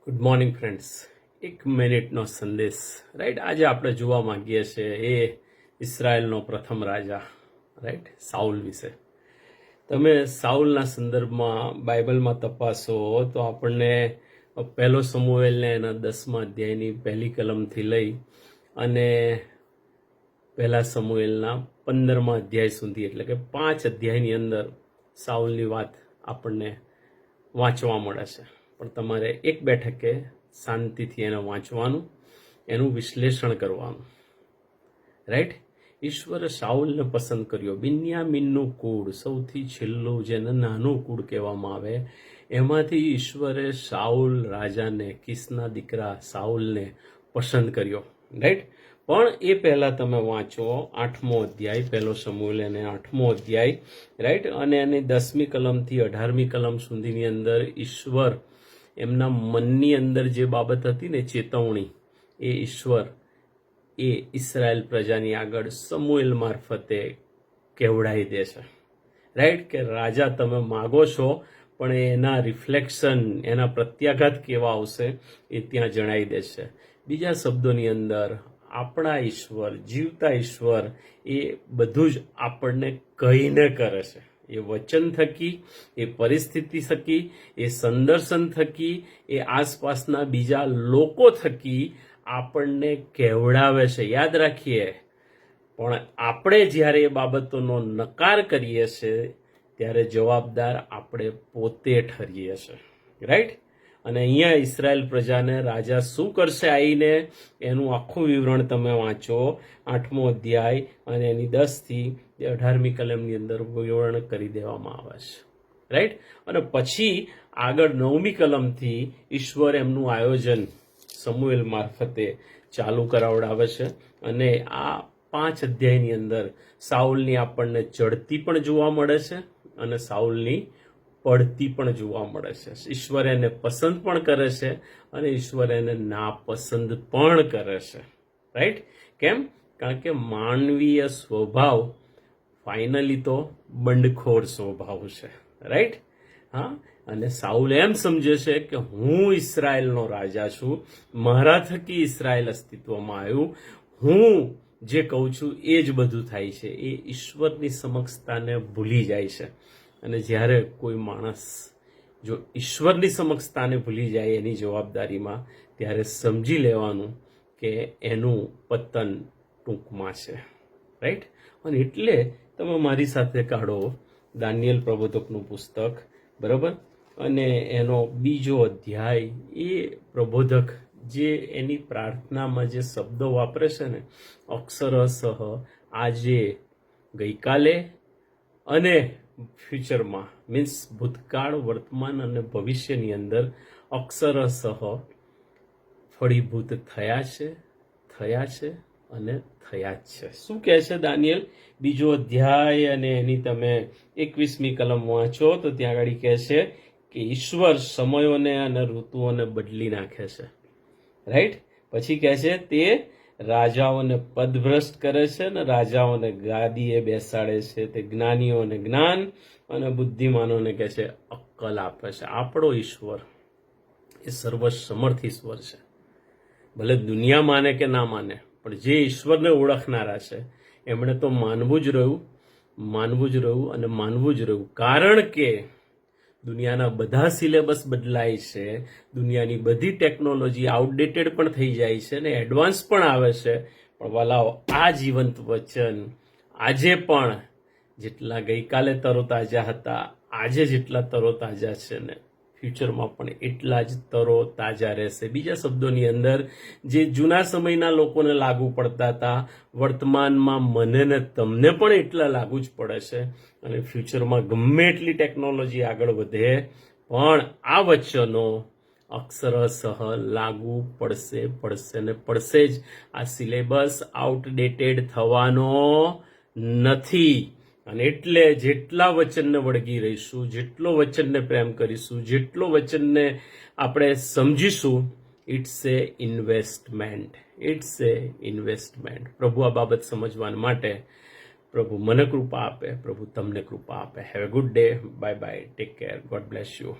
Good morning friends. 1 મિનિટનો સંદેશ. Right, આજે આપણે જોવા માંગીએ છીએ એ ઇઝરાયલનો પ્રથમ રાજા, રાઈટ, સાઉલ વિશે. તમે સાઉલના સંદર્ભમાં બાઇબલમાં તપાસો તો આપણને પહેલો સમુએલને એના 10મા અધ્યાયની પહેલી કલમથી લઈ અને પહેલા સમુએલના 15મા અધ્યાય સુધી, એટલે કે 5 અધ્યાયની અંદર સાઉલની વાત આપણને વાંચવા મળે છે. પણ તમારે એક બેઠકે શાંતિથી એને વાંચવાનું, એનું વિશ્લેષણ કરવાનું. રાઈટ, ઈશ્વરે સાઉલને પસંદ કર્યો. બિન્યામીનનું કુળ, સૌથી છેલ્લું, જેને નાનું કુળ કહેવામાં આવે, એમાંથી ઈશ્વરે સાઉલ રાજાને, કિસના દીકરા સાઉલને પસંદ કર્યો. રાઈટ, પણ એ પહેલાં તમે વાંચો 8મો અધ્યાય, પહેલો સમુએલ અને 8મો અધ્યાય, રાઈટ, અને એની 10મી કલમથી 18મી કલમ સુધીની અંદર ઈશ્વર એમના મનની અંદર જે બાબત હતી ને, ચેતવણી, એ ઈશ્વર એ ઇઝરાયલ પ્રજાની આગળ સમુએલ મારફતે કહેવડાવી દે છે. રાઈટ, કે રાજા તમે માગો છો, પણ એના રિફ્લેક્શન, એના પ્રત્યાઘાત કેવા આવશે એ ત્યાં જણાવી દેશે. બીજા શબ્દોની અંદર આપણા ઈશ્વર, જીવતા ઈશ્વર, એ બધું જ આપણને કહીને કરે છે. એ વચન થકી, એ પરિસ્થિતિ થકી, એ સંદર્શન થકી, એ આસપાસના બીજા લોકો થકી આપણને કહેવડાવે છે. યાદ રાખીએ, પણ આપણે જ્યારે એ બાબતોનો નકાર કરીએ છીએ ત્યારે જવાબદાર આપણે પોતે ઠરીએ છીએ. રાઈટ, અને અહીંયા ઇઝરાયલ પ્રજાને રાજા શું કરશે આવીને, એનું આખું વિવરણ તમે વાંચો 8મો અધ્યાય અને એની 10થી 18મી કલમની અંદર વિવરણ કરી દેવામાં આવે છે. રાઈટ, અને પછી આગળ 9મી કલમથી ઈશ્વર એમનું આયોજન સમુએલ મારફતે ચાલુ કરાવડાવે છે. અને આ 5 અધ્યાયની અંદર સાઉલની આપણને ચડતી પણ જોવા મળે છે અને સાઉલની પડતી પણ જોવા મળે છે. ઈશ્વર એને પસંદ પણ કરે છે અને ઈશ્વર એને નાપસંદ પણ કરે છે. રાઈટ, કેમ? કારણ કે માનવીય સ્વભાવ ફાઇનલી તો બંડખોર સ્વભાવ છે. રાઈટ, હા, અને સાઉલ એમ સમજે છે કે હું ઇઝરાયલનો રાજા છું, મારા થકી ઇઝરાયલ અસ્તિત્વમાં આવ્યું, હું જે કહું છું એ જ બધું થાય છે. એ ઈશ્વરની સમક્ષતાને ભૂલી જાય છે. અને જ્યારે કોઈ માણસ જો ઈશ્વરની સમક્ષતાને ભૂલી જાય એની જવાબદારીમાં, ત્યારે સમજી લેવાનું કે એનું પતન ટૂંકમાં છે. રાઈટ, અને એટલે તમે મારી સાથે કાઢો દાનિયેલ પ્રબોધકનું પુસ્તક, બરાબર, અને એનો 2જો અધ્યાય. એ પ્રબોધક જે એની પ્રાર્થનામાં જે શબ્દો વાપરે છે ને, અક્ષરશઃ આજે, ગઈકાલે અને ફ્યુચરમાં, મીન્સ ભૂતકાળ, વર્તમાન અને ભવિષ્યની અંદર અક્ષરશઃ ફળીભૂત થયા છે અને થયા જ છે. શું કહે છે દાનિયેલ? 2જો અધ્યાય અને એની તમે 21મી કલમ વાંચો તો ત્યાં આગળ કહે છે કે ઈશ્વર સમયોને અને ઋતુઓને બદલી નાખે છે. રાઈટ, પછી કહે છે તે રાજાઓને પદભ્રષ્ટ કરે છે અને રાજાઓને ગાદીએ બેસાડે છે. તે જ્ઞાનીઓને જ્ઞાન અને બુદ્ધિમાનોને કહે છે અક્કલ આપે છે. આપણો ઈશ્વર એ સર્વસમર્થ ઈશ્વર છે. ભલે દુનિયા માને કે ના માને, પણ જે ઈશ્વરને ઓળખનારા છે એમણે તો માનવું જ રહ્યું. કારણ કે દુનિયાના બધા સિલેબસ બદલાય છે, દુનિયાની બધી ટેકનોલોજી આઉટડેટેડ પણ થઈ જાય છે ને એડવાન્સ પણ આવે છે. પણ વાલાઓ, આ જીવંત વચન આજે પણ જેટલા ગઈકાલે તરોતાજા હતા, આજે જેટલા તરોતાજા છે ને, ફ્યુચરમાં પણ એટલા જ તરોતાજા રહેશે. બીજા શબ્દોની અંદર, જે જૂના સમયના લોકોને લાગુ પડતા હતા, વર્તમાનમાં મને ને તમને પણ એટલા લાગુ જ પડે છે. અને ફ્યુચરમાં ગમે એટલી ટેકનોલોજી આગળ વધે, પણ આ વચનો અક્ષરશઃ લાગુ પડશે ને પડશે જ. આ સિલેબસ આઉટડેટેડ થવાનો નથી. અને એટલે જેટલા વચનને વળગી રહીશું, જેટલો વચનને પ્રેમ કરીશું, જેટલો વચનને આપણે સમજીશું, ઇટ્સ એ ઇન્વેસ્ટમેન્ટ. પ્રભુ આ બાબત સમજવા માટે પ્રભુ મને કૃપા આપે, પ્રભુ તમને કૃપા આપે. Have a good day. Bye bye. Take care. God bless you.